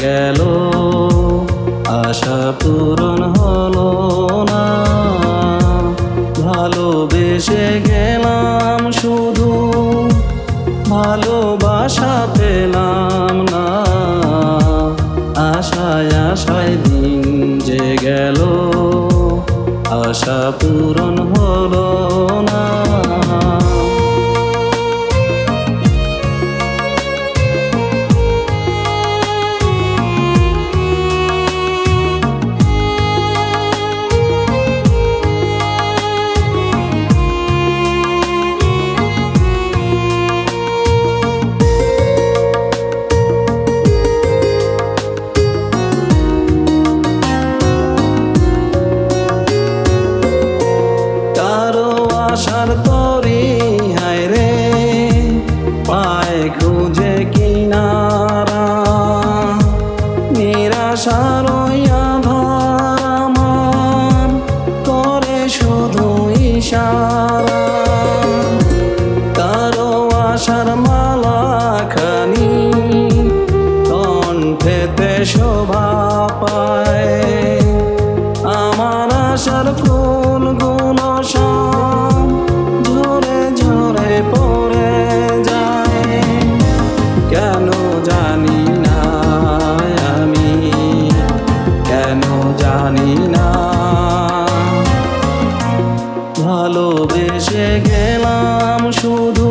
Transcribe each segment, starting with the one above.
গেল আশা পূরণ হলো না। ভালোবেসে গেলাম শুধু ভালোবাসা পেলাম না। আশায় আশায় দিন যে গেল আশা পূরণ হলো না। আশার তরি হায় রে পায় খুঁজে কিনারা, নিরাশার আধার আমার করে শুধু ইশারা। কারো আশার মালা খানি কণ্ঠেতে শোভা পায়, আমার আশার ফুলগুলো সব ঝরে ঝরে পড়ে যায়। কেন জানি না আমি, কেন জানি না। ভালোবেসে গেলাম শুধু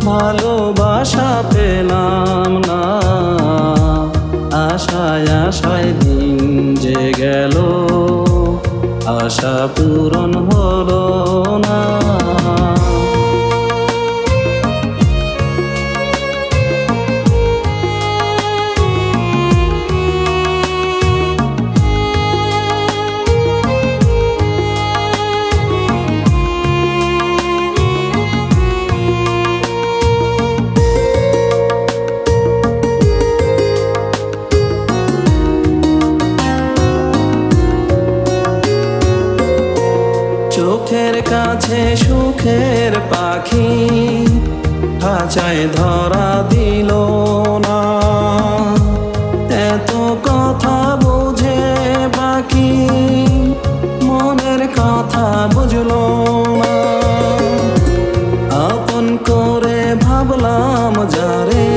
ভালোবাসা পেলাম না। আশায় আশায় দিন যে গেল আশা পূরণ হলো না। চোখের কাছে সুখের পাখি খাঁচায় ধরা দিল না। এত কথা বুঝে বাকি মনের কথা বুঝলো না। আপন করে ভাবলাম যারে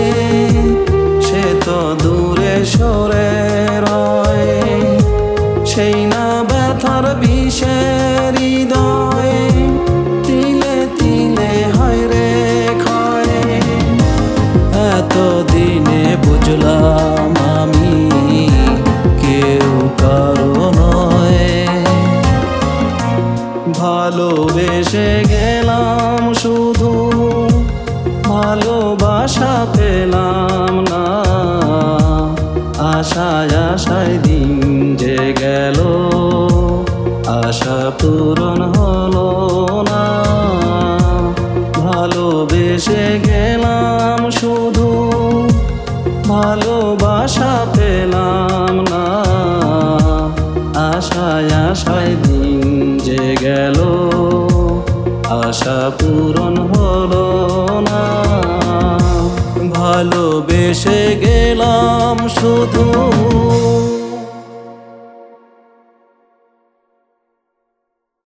সে তো দূরে সরে রয়, সেই না ব্যথার বিষের হৃদয় তিলে তিলে হয় রে ক্ষয়। এতদিনে বুঝলাম আমি কেউ কারো নয়। ভালোবেসে গেলাম শুধু ভালোবাসা পেলাম না। আশায় আশায় দিন যে গেল আশা পূরণ হলো না। ভালোবেসে গেলাম শুধু ভালোবাসা পেলাম না। আশায় আশায় দিন যে গেল আশা পূরণ হলো না। ভালোবেসে গেলাম শুধু